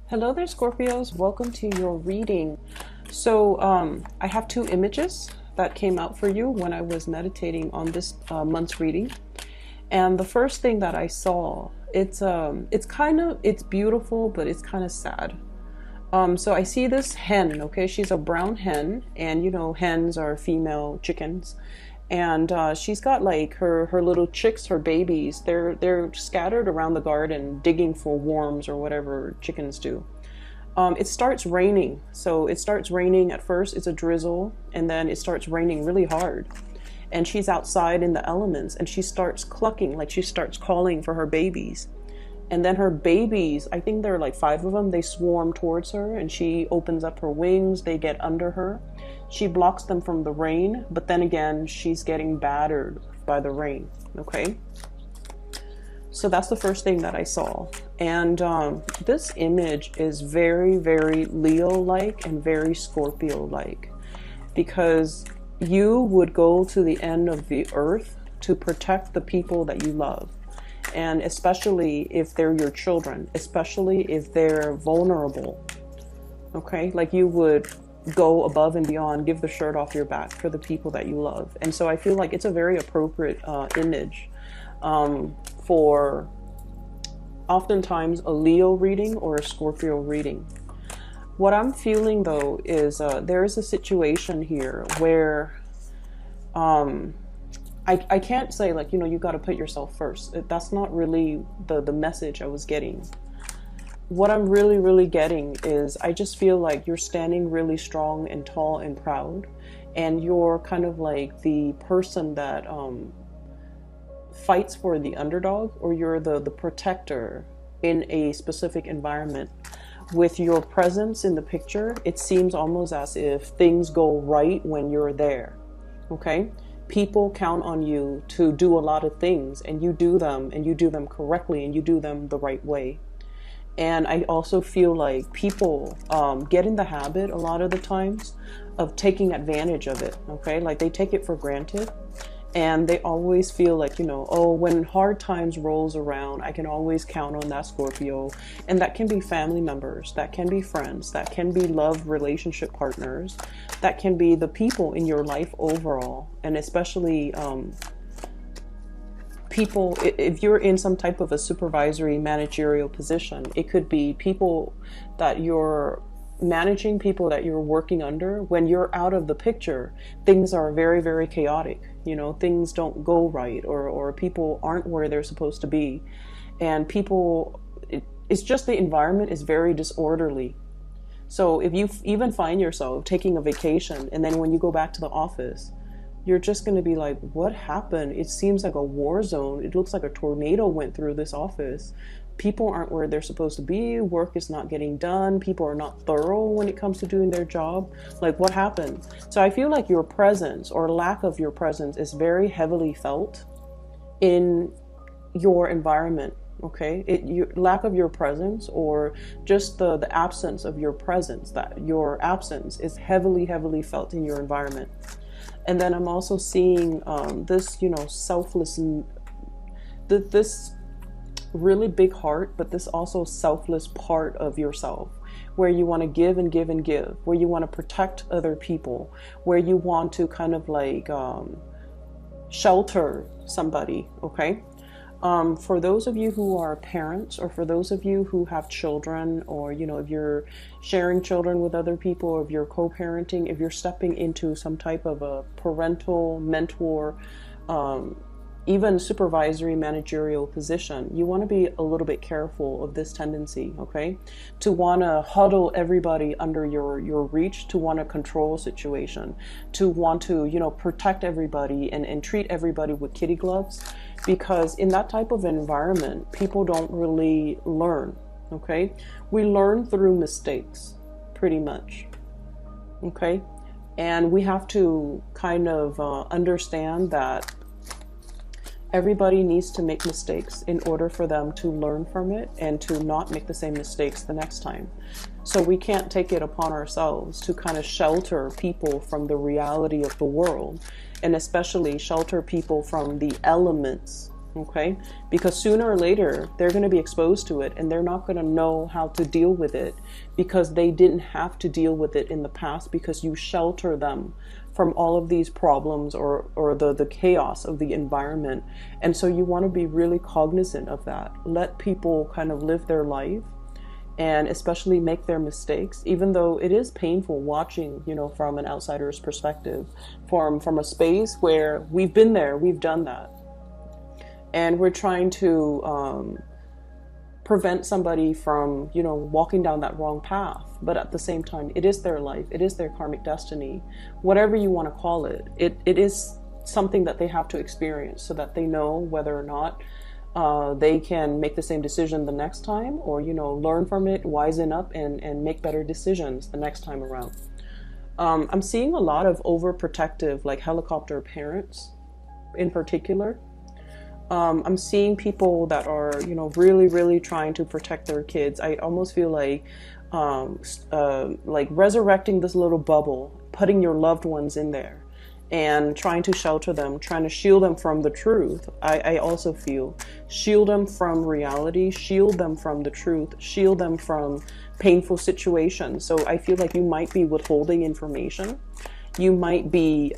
Hello there, Scorpios. Welcome to your reading. I have two images that came out for you when I was meditating on this month's reading. And the first thing that I saw, it's beautiful, but it's kind of sad. So I see this hen, okay? She's a brown hen, and you know, hens are female chickens. And she's got like her little chicks, her babies. They're scattered around the garden, digging for worms or whatever chickens do. It starts raining. So it starts raining at first. It's a drizzle, and then it starts raining really hard. And she's outside in the elements, and she starts clucking, like she starts calling for her babies. And then her babies, I think there are like 5 of them, they swarm towards her, and she opens up her wings, they get under her. She blocks them from the rain, but then again, she's getting battered by the rain, okay? So that's the first thing that I saw. And this image is very, very Leo-like and very Scorpio-like, because you would go to the end of the earth to protect the people that you love. And especially if they're your children, especially if they're vulnerable, okay? Like you would go above and beyond, give the shirt off your back for the people that you love. And so I feel like it's a very appropriate image for oftentimes a Leo reading or a Scorpio reading. What I'm feeling though is there is a situation here where I can't say like, you know, you got to put yourself first. That's not really the message I was getting. What I'm really getting is I just feel like you're standing really strong and tall and proud, and you're kind of like the person that fights for the underdog, or you're the protector in a specific environment. With your presence in the picture, it seems almost as if things go right when you're there, okay? People count on you to do a lot of things, and you do them, and you do them correctly, and you do them the right way. And I also feel like people get in the habit a lot of the times of taking advantage of it, okay? Like they take it for granted, and they always feel like, you know, oh, when hard times rolls around, I can always count on that Scorpio. And that can be family members, that can be friends, that can be love relationship partners, that can be the people in your life overall. And especially people, if you're in some type of a supervisory managerial position, it could be people that you're managing, people that you're working under. When you're out of the picture, things are very chaotic. You know, things don't go right, or people aren't where they're supposed to be. And people, it's just the environment is very disorderly. So if you even find yourself taking a vacation, and then when you go back to the office, you're just going to be like, what happened? It seems like a war zone. It looks like a tornado went through this office. People aren't where they're supposed to be. Work is not getting done. People are not thorough when it comes to doing their job. Like, what happened? So I feel like your presence or lack of your presence is very heavily felt in your environment. Okay, your lack of your presence, or just the absence of your presence, that your absence is heavily felt in your environment. And then I'm also seeing this, you know, selfless, this really big heart, but this also selfless part of yourself, where you want to give and give and give, where you want to protect other people, where you want to kind of like shelter somebody, okay? For those of you who are parents, or for those of you who have children, or, you know, if you're sharing children with other people, or if you're co-parenting, if you're stepping into some type of a parental mentor, even supervisory managerial position, you want to be a little bit careful of this tendency, okay? To want to huddle everybody under your reach, to want to control a situation, to want to, you know, protect everybody and treat everybody with kitty gloves. Because in that type of environment, people don't really learn, okay? We learn through mistakes, pretty much, okay? And we have to kind of understand that everybody needs to make mistakes in order for them to learn from it and to not make the same mistakes the next time. So we can't take it upon ourselves to kind of shelter people from the reality of the world, and especially shelter people from the elements, okay? Because sooner or later, they're going to be exposed to it, and they're not going to know how to deal with it because they didn't have to deal with it in the past, because you shelter them from all of these problems or the chaos of the environment. And so you want to be really cognizant of that. Let people kind of live their life, and especially make their mistakes, even though it is painful watching, you know, from an outsider's perspective, from a space where we've been there, we've done that. And we're trying to prevent somebody from, you know, walking down that wrong path. But at the same time, it is their life. It is their karmic destiny. Whatever you want to call it, it is something that they have to experience so that they know whether or not they can make the same decision the next time, or, you know, learn from it, wisen up, and make better decisions the next time around. I'm seeing a lot of overprotective, like helicopter parents in particular. I'm seeing people that are, you know, really trying to protect their kids. I almost feel like resurrecting this little bubble, putting your loved ones in there and trying to shelter them, trying to shield them from the truth. I also feel shield them from reality, shield them from the truth, shield them from painful situations. So I feel like you might be withholding information. You might be,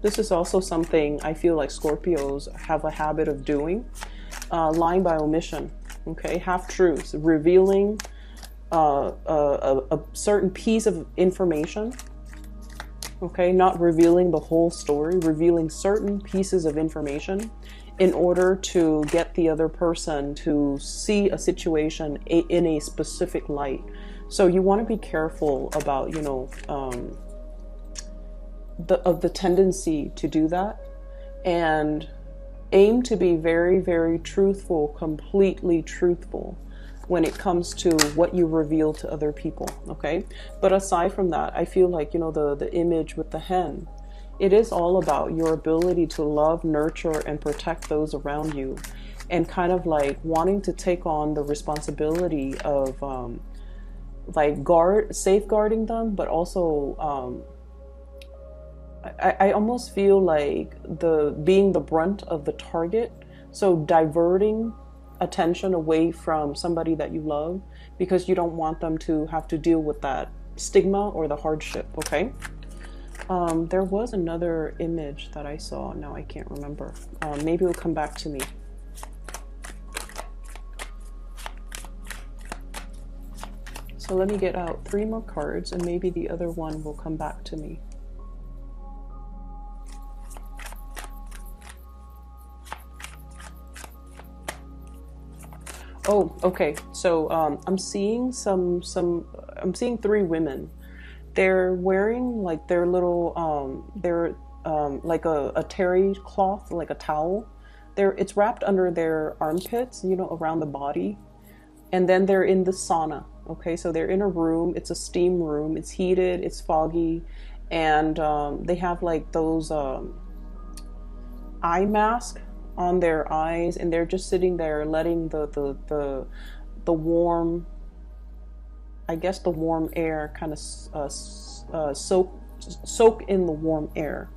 this is also something I feel like Scorpios have a habit of doing, lying by omission, okay? Half-truths, revealing a certain piece of information, okay? Not revealing the whole story, revealing certain pieces of information in order to get the other person to see a situation in a specific light. So you want to be careful about, you know, the tendency to do that, and aim to be very truthful, completely truthful when it comes to what you reveal to other people, okay? But aside from that, I feel like, you know, the image with the hen, it is all about your ability to love, nurture, and protect those around you, and kind of like wanting to take on the responsibility of like safeguarding them, but also I almost feel like being the brunt of the target, so diverting attention away from somebody that you love because you don't want them to have to deal with that stigma or the hardship, okay? There was another image that I saw, now I can't remember. Maybe it'll come back to me. So let me get out 3 more cards, and maybe the other one will come back to me. Oh, okay. So I'm seeing I'm seeing 3 women. They're wearing like their little like a terry cloth, like a towel. It's wrapped under their armpits, you know, around the body. And then they're in the sauna. Okay, so they're in a room. It's a steam room. It's heated. It's foggy, and they have like those eye masks on their eyes, and they're just sitting there letting the warm, I guess the warm air kind of soak in the warm air.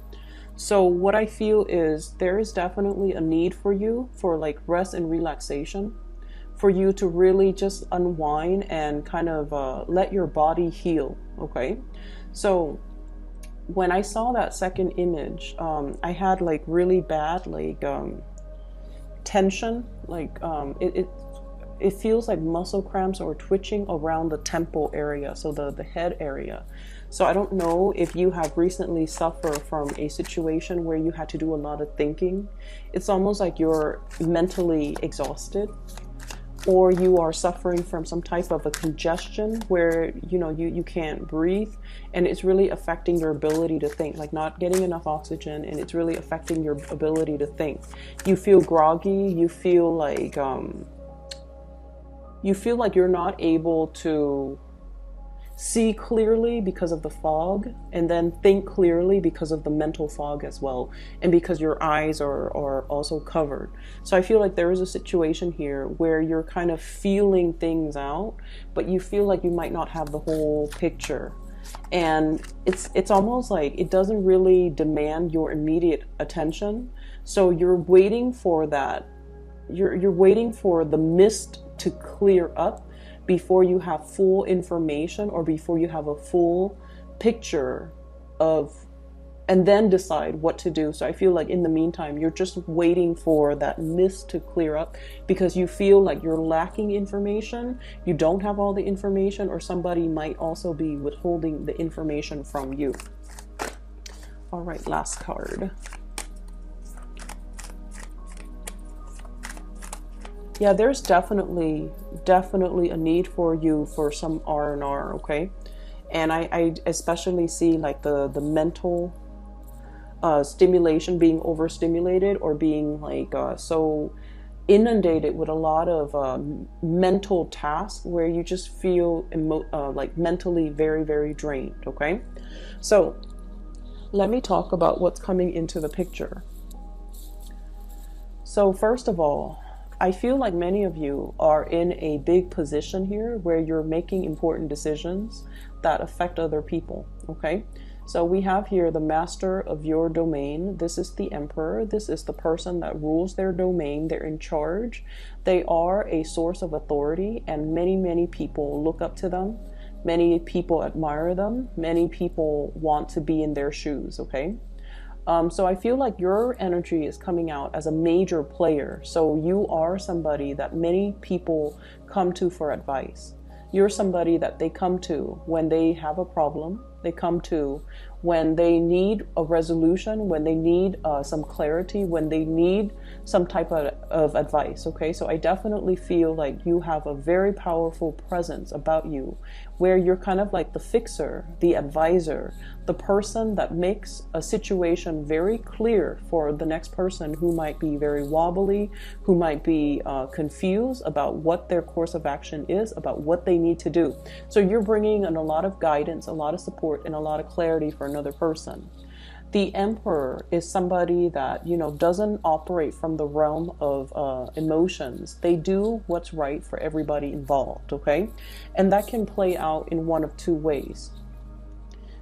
So what I feel is there is definitely a need for you for like rest and relaxation, for you to really just unwind and kind of let your body heal, okay? So when I saw that second image, I had like really bad like tension, like it feels like muscle cramps or twitching around the temple area, so the head area. So I don't know if you have recently suffered from a situation where you had to do a lot of thinking. It's almost like you're mentally exhausted, or you are suffering from some type of a congestion where, you know, you can't breathe, and it's really affecting your ability to think, like not getting enough oxygen, and it's really affecting your ability to think. You feel groggy, you feel like you're not able to see clearly because of the fog, and then think clearly because of the mental fog as well, and because your eyes are also covered. So I feel like there is a situation here where you're kind of feeling things out, but you feel like you might not have the whole picture. And it's almost like it doesn't really demand your immediate attention, So you're waiting for that. You're waiting for the mist to clear up before you have full information, or before you have a full picture of, and then decide what to do. So I feel like in the meantime, you're just waiting for that mist to clear up because you feel like you're lacking information. You don't have all the information, or somebody might also be withholding the information from you. All right, last card. Yeah, there's definitely a need for you for some R&R, okay? And I especially see like the mental stimulation, being overstimulated, or being like so inundated with a lot of mental tasks where you just feel like mentally very, very drained, okay? So let me talk about what's coming into the picture. So first of all, I feel like many of you are in a big position here where you're making important decisions that affect other people, okay? So we have here the master of your domain. This is the emperor. This is the person that rules their domain. They're in charge. They are a source of authority, and many, many people look up to them. Many people admire them. Many people want to be in their shoes, okay? So I feel like your energy is coming out as a major player. So you are somebody that many people come to for advice. You're somebody that they come to when they have a problem. They come to when they need a resolution, when they need some clarity, when they need some type of advice, okay? So I definitely feel like you have a very powerful presence about you, where you're kind of like the fixer, the advisor, the person that makes a situation very clear for the next person who might be very wobbly, who might be confused about what their course of action is, about what they need to do. So you're bringing in a lot of guidance, a lot of support, and a lot of clarity for another person. The emperor is somebody that, you know, doesn't operate from the realm of emotions. They do what's right for everybody involved, okay? And that can play out in one of two ways.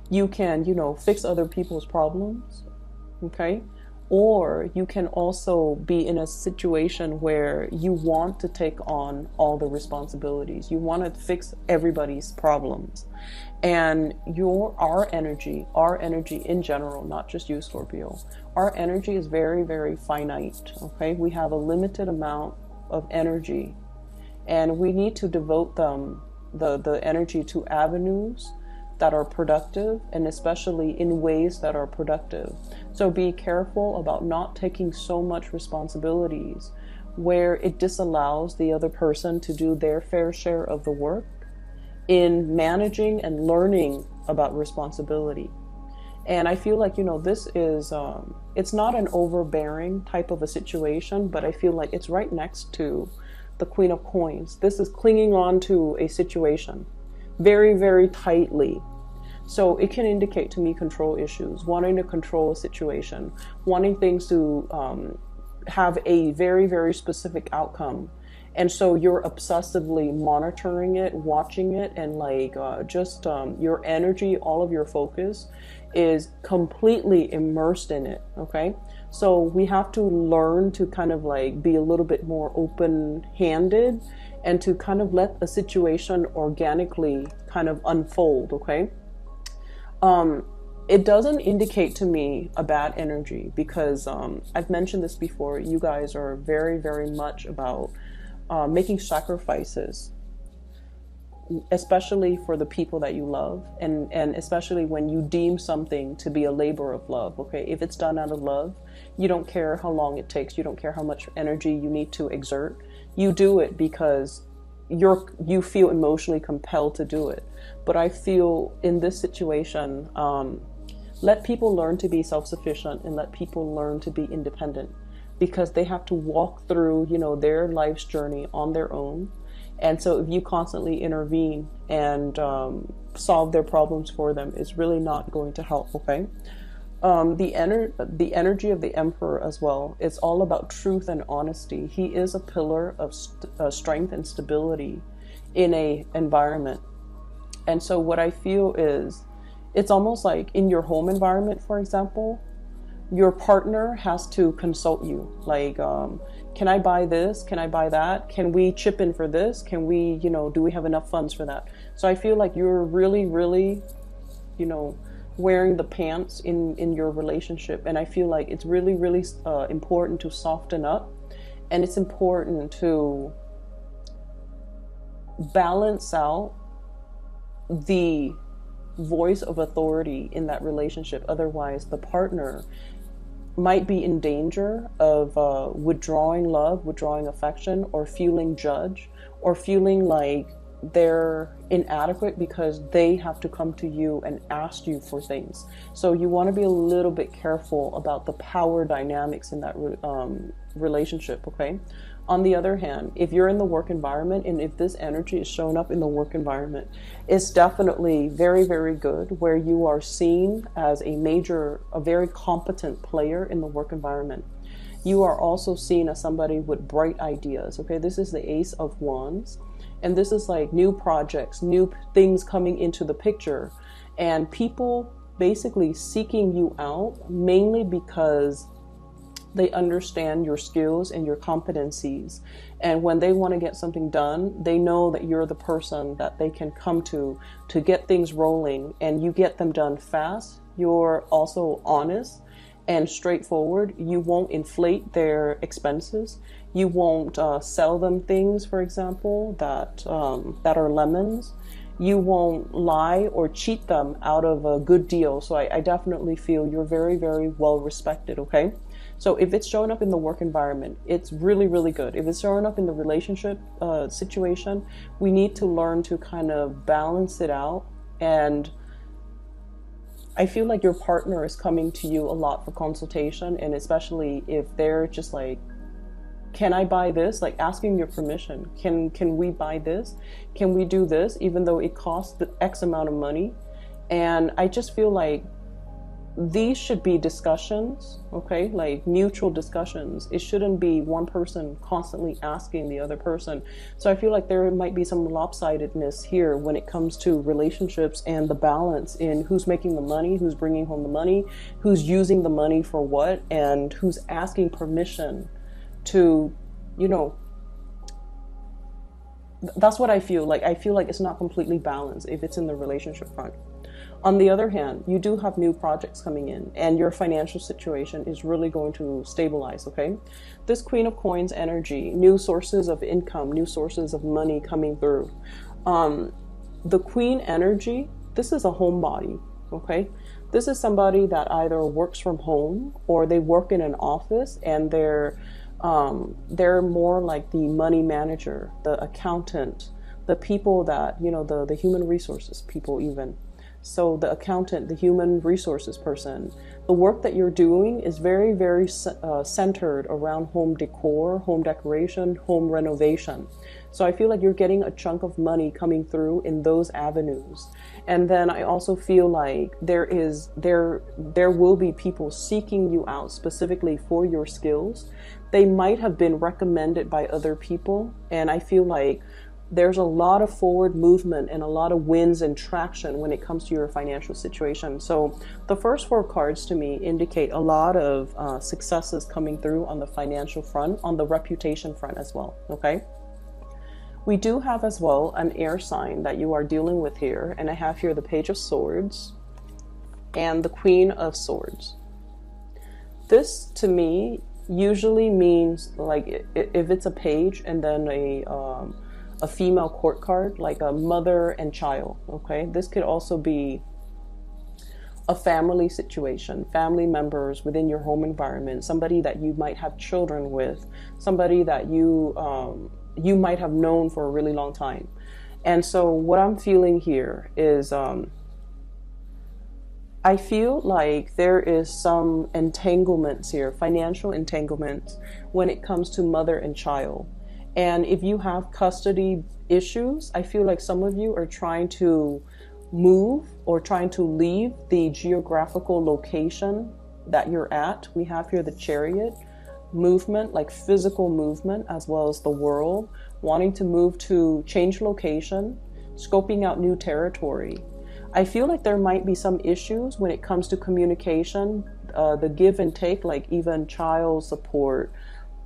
You can, you know, fix other people's problems, okay? Or you can also be in a situation where you want to take on all the responsibilities. You want to fix everybody's problems. And our energy in general, not just you, Scorpio, our energy is very, very finite, okay? We have a limited amount of energy, and we need to devote the energy to avenues that are productive, and especially in ways that are productive. So be careful about not taking so much responsibilities where it disallows the other person to do their fair share of the work in managing and learning about responsibility. And I feel like, you know, this is, it's not an overbearing type of a situation, but I feel like it's right next to the Queen of Coins. This is clinging on to a situation very, very tightly. So it can indicate to me control issues, wanting to control a situation, wanting things to have a very, very specific outcome. And so you're obsessively monitoring it, watching it, and like your energy, all of your focus is completely immersed in it, okay? So we have to learn to kind of like be a little bit more open-handed and to kind of let a situation organically kind of unfold, okay? It doesn't indicate to me a bad energy because I've mentioned this before. You guys are very, very much about making sacrifices, especially for the people that you love, and especially when you deem something to be a labor of love, okay? If it's done out of love, you don't care how long it takes, you don't care how much energy you need to exert. You do it because you feel emotionally compelled to do it. But I feel in this situation, let people learn to be self-sufficient and let people learn to be independent, because they have to walk through, you know, their life's journey on their own. And so if you constantly intervene and solve their problems for them, it's really not going to help, okay? The energy of the Emperor as well, it's all about truth and honesty. He is a pillar of strength and stability in a environment. And so what I feel is, it's almost like in your home environment, for example, your partner has to consult you. Like, can I buy this? Can I buy that? Can we chip in for this? Can we, do we have enough funds for that? So I feel like you're really, really, wearing the pants in your relationship. And I feel like it's really, really important to soften up. And it's important to balance out the voice of authority in that relationship. Otherwise, the partner might be in danger of withdrawing love, withdrawing affection, or feeling judged, or feeling like they're inadequate because they have to come to you and ask you for things. So you want to be a little bit careful about the power dynamics in that relationship, okay? On the other hand, if you're in the work environment and if this energy is showing up in the work environment, it's definitely very, very good where you are seen as a very competent player in the work environment. You are also seen as somebody with bright ideas, okay? This is the Ace of Wands. And this is like new projects, new things coming into the picture, and people basically seeking you out mainly because they understand your skills and your competencies. And when they want to get something done, they know that you're the person that they can come to get things rolling, and you get them done fast. You're also honest and straightforward. You won't inflate their expenses. You won't sell them things, for example, that are lemons. You won't lie or cheat them out of a good deal. So I definitely feel you're very, very well respected, okay? So if it's showing up in the work environment, it's really, really good. If it's showing up in the relationship situation, we need to learn to kind of balance it out. And I feel like your partner is coming to you a lot for consultation, and especially if they're just like, can I buy this? Like asking your permission. Can we buy this? Can we do this? Even though it costs the X amount of money. And I just feel like these should be discussions, okay? Like mutual discussions. It shouldn't be one person constantly asking the other person. So I feel like there might be some lopsidedness here when it comes to relationships and the balance in who's making the money, who's bringing home the money, who's using the money for what, and who's asking permission to, that's what I feel like. I feel like it's not completely balanced if it's in the relationship front. On the other hand, you do have new projects coming in, and your financial situation is really going to stabilize, okay? This Queen of Coins energy, new sources of income, new sources of money coming through. The Queen energy, this is a homebody, okay? This is somebody that either works from home or they work in an office, and they're more like the money manager, the accountant, the people that, the human resources people even. So the accountant, the human resources person, the work that you're doing is very, very centered around home decor, home decoration, home renovation. So I feel like you're getting a chunk of money coming through in those avenues. And then I also feel like there will be people seeking you out specifically for your skills. They might have been recommended by other people. And I feel like there's a lot of forward movement and a lot of wins and traction when it comes to your financial situation. So the first 4 cards to me indicate a lot of successes coming through on the financial front, on the reputation front as well, okay? We do have as well an air sign that you are dealing with here, and I have here the Page of Swords and the Queen of Swords. This to me usually means, like, if it's a page and then a female court card, like a mother and child, okay? This could also be a family situation, family members within your home environment, somebody that you might have children with, somebody that you might have known for a really long time. And so what I'm feeling here is I feel like there is some entanglements here, financial entanglements, when it comes to mother and child. And if you have custody issues, I feel like some of you are trying to move or trying to leave the geographical location that you're at. We have here the Chariot movement, like physical movement, as well as the world, wanting to move to change location, scoping out new territory. I feel like there might be some issues when it comes to communication the give and take, like even child support,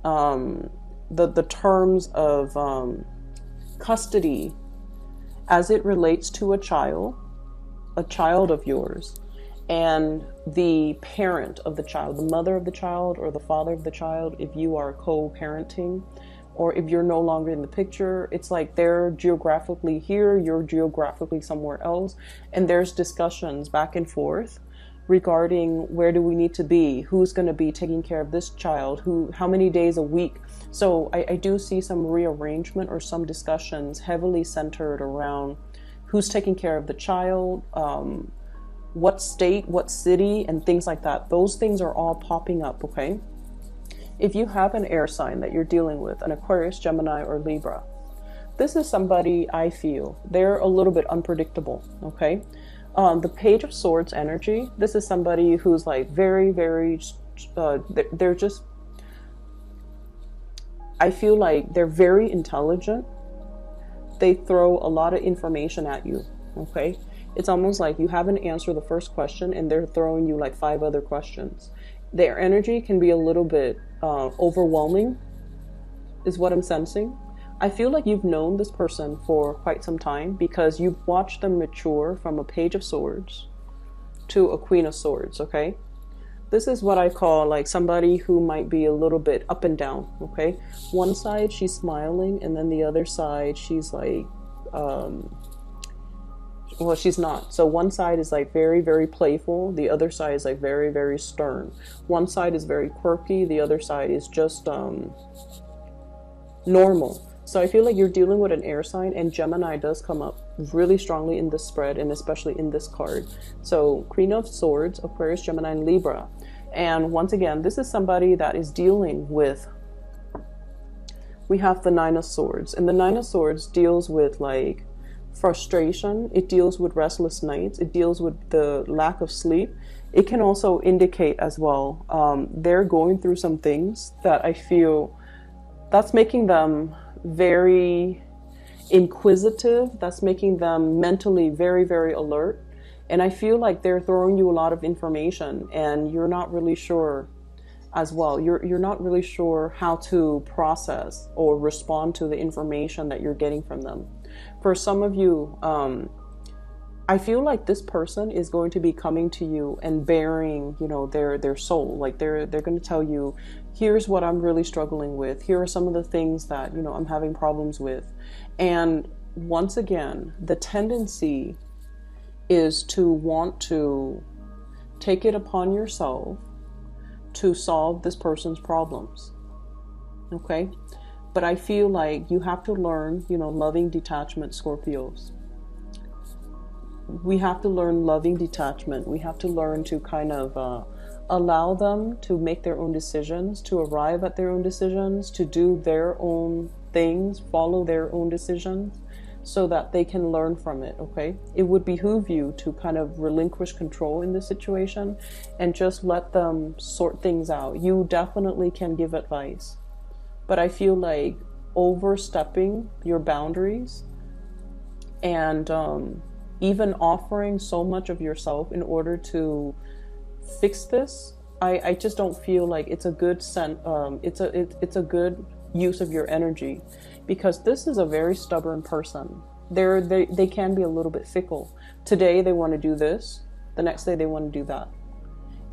the terms of custody as it relates to a child of yours, and the parent of the child, the mother of the child or the father of the child, if you are co-parenting, or if you're no longer in the picture. It's like they're geographically here, you're geographically somewhere else, and there's discussions back and forth regarding where do we need to be, who's going to be taking care of this child, how many days a week. So I do see some rearrangement or some discussions heavily centered around who's taking care of the child, what state, what city, and things like that. Those things are all popping up, okay? If you have an air sign that you're dealing with, an Aquarius, Gemini, or Libra, this is somebody, I feel, they're a little bit unpredictable, okay? The Page of Swords energy, this is somebody who's like very, very, they're just, I feel like they're very intelligent. They throw a lot of information at you, okay? It's almost like you haven't answered the first question and they're throwing you like 5 other questions. Their energy can be a little bit overwhelming, is what I'm sensing. I feel like you've known this person for quite some time because you've watched them mature from a Page of Swords to a Queen of Swords, okay? This is what I call like somebody who might be a little bit up and down, okay? One side she's smiling, and then the other side she's like, well, she's not. So one side is like very, very playful. The other side is like very, very stern. One side is very quirky. The other side is just normal. So I feel like you're dealing with an air sign, and Gemini does come up really strongly in this spread, and especially in this card. So Queen of Swords, Aquarius, Gemini, and Libra. And once again, this is somebody that is dealing with, we have the Nine of Swords, and the Nine of Swords deals with like frustration. It deals with restless nights. It deals with the lack of sleep. It can also indicate as well, they're going through some things that I feel that's making them very inquisitive. That's making them mentally very, very alert. And I feel like they're throwing you a lot of information and you're not really sure as well. You're not really sure how to process or respond to the information that you're getting from them. For some of you, I feel like this person is going to be coming to you and bearing, you know, their soul. Like they're going to tell you, here's what I'm really struggling with. Here are some of the things that, you know, I'm having problems with. And once again, the tendency is to want to take it upon yourself to solve this person's problems. Okay? But I feel like you have to learn, you know, loving detachment, Scorpios. We have to learn loving detachment. We have to learn to kind of allow them to make their own decisions, to arrive at their own decisions, to do their own things, follow their own decisions, so that they can learn from it, okay? It would behoove you to kind of relinquish control in this situation and just let them sort things out. You definitely can give advice, but I feel like overstepping your boundaries and even offering so much of yourself in order to fix this, I just don't feel like it's a good it's a good use of your energy, because this is a very stubborn person. They can be a little bit fickle. Today they want to do this, the next day they want to do that.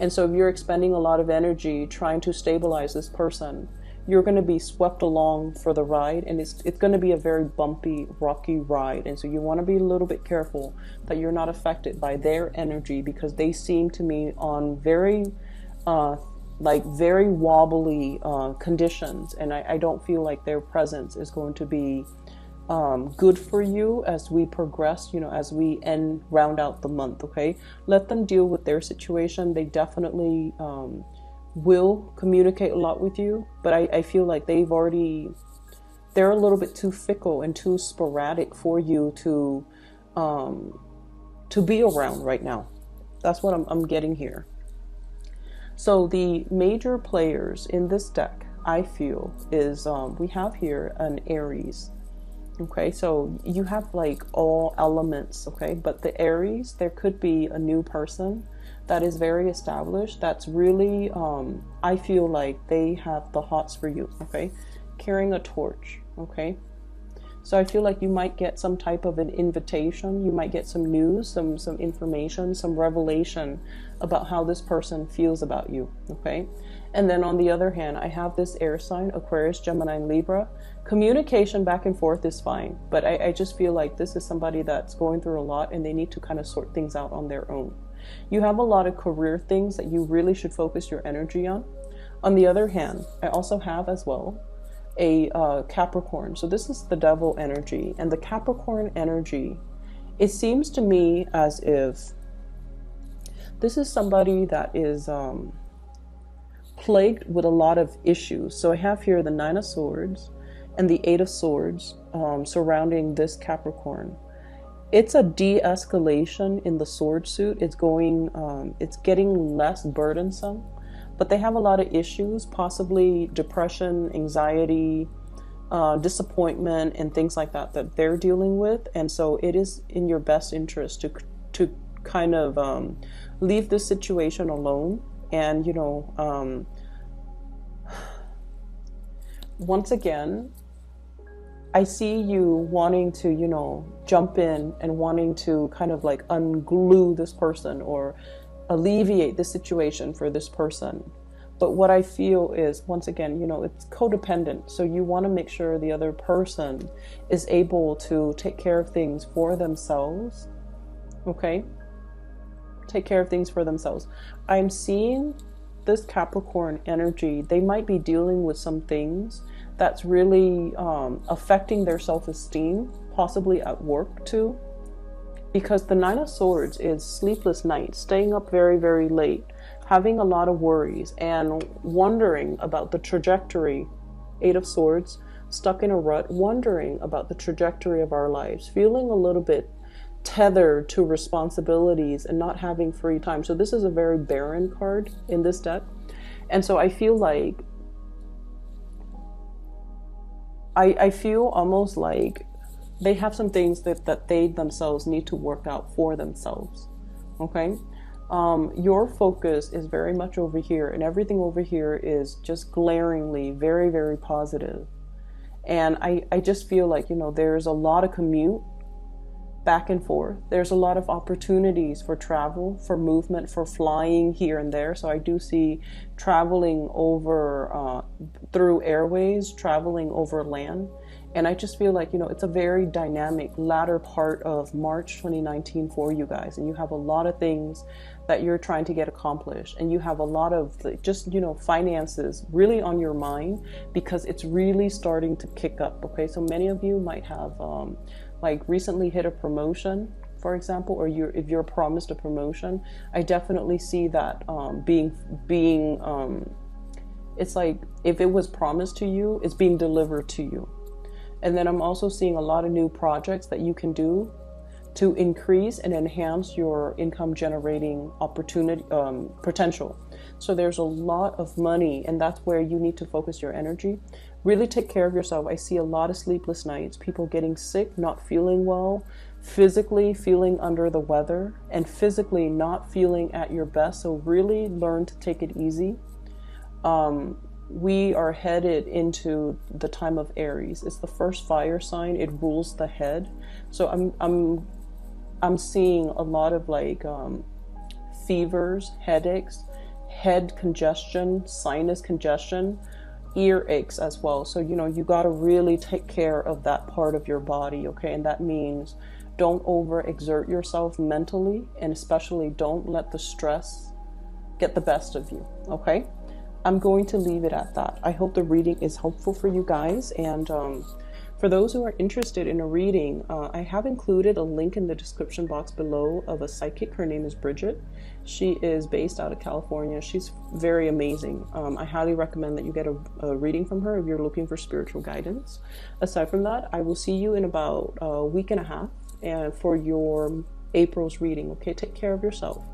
And so if you're expending a lot of energy trying to stabilize this person, you're going to be swept along for the ride, and it's going to be a very bumpy, rocky ride. And so you want to be a little bit careful that you're not affected by their energy, because they seem to me on very very wobbly conditions, and I don't feel like their presence is going to be good for you as we progress, you know, as we round out the month. Okay, let them deal with their situation. They definitely will communicate a lot with you, but I feel like they're a little bit too fickle and too sporadic for you to be around right now. That's what I'm getting here. So the major players in this deck, I feel, is we have here an Aries. Okay, so you have like all elements, okay? But the Aries, there could be a new person that is very established, that's really, I feel like they have the hots for you, okay? Carrying a torch, okay? So I feel like you might get some type of an invitation. You might get some news, some information, some revelation about how this person feels about you, okay? And then on the other hand, I have this air sign, Aquarius, Gemini, and Libra. Communication back and forth is fine, but I just feel like this is somebody that's going through a lot and they need to kind of sort things out on their own. You have a lot of career things that you really should focus your energy on. On the other hand, I also have as well a Capricorn. So this is the devil energy, and the Capricorn energy, it seems to me as if this is somebody that is plagued with a lot of issues. So I have here the Nine of Swords and the Eight of Swords surrounding this Capricorn. It's a de-escalation in the sword suit. It's going, it's getting less burdensome, but they have a lot of issues, possibly depression, anxiety, disappointment, and things like that that they're dealing with. And so it is in your best interest to kind of leave this situation alone. And, you know, once again, I see you wanting to, you know, jump in and wanting to kind of like unglue this person or alleviate the situation for this person. But what I feel is, once again, you know, it's codependent. So you want to make sure the other person is able to take care of things for themselves. Okay? Take care of things for themselves. I'm seeing this Capricorn energy. They might be dealing with some things that's really affecting their self-esteem, possibly at work too. Because the Nine of Swords is sleepless nights, staying up very, very late, having a lot of worries, and wondering about the trajectory. Eight of Swords, stuck in a rut, wondering about the trajectory of our lives, feeling a little bit tethered to responsibilities and not having free time. So this is a very barren card in this deck. And so I feel like, I feel almost like they have some things that they themselves need to work out for themselves. Okay? Your focus is very much over here, and everything over here is just glaringly very, very positive. And I just feel like, you know, there's a lot of commute back and forth. There's a lot of opportunities for travel, for movement, for flying here and there. So I do see traveling over through airways, traveling over land. And I just feel like, you know, it's a very dynamic latter part of March 2019 for you guys. And you have a lot of things that you're trying to get accomplished. And you have a lot of just, you know, finances really on your mind, because it's really starting to kick up. Okay, so many of you might have like recently hit a promotion, for example, or if you're promised a promotion. I definitely see that being it's like if it was promised to you, it's being delivered to you. And then I'm also seeing a lot of new projects that you can do to increase and enhance your income generating opportunity potential. So there's a lot of money, and that's where you need to focus your energy. Really take care of yourself. I see a lot of sleepless nights, people getting sick, not feeling well, physically feeling under the weather, and physically not feeling at your best. So really learn to take it easy. We are headed into the time of Aries. It's the first fire sign. It rules the head. So I'm seeing a lot of like fevers, headaches, head congestion, sinus congestion, ear aches as well. So, you know, you got to really take care of that part of your body, okay? And that means don't overexert yourself mentally, and especially don't let the stress get the best of you, okay? I'm going to leave it at that. I hope the reading is helpful for you guys. And for those who are interested in a reading, I have included a link in the description box below of a psychic. Her name is Bridget. She is based out of California. She's very amazing. I highly recommend that you get a reading from her if you're looking for spiritual guidance. Aside from that, I will see you in about a week and a half for your April's reading. Okay, take care of yourself.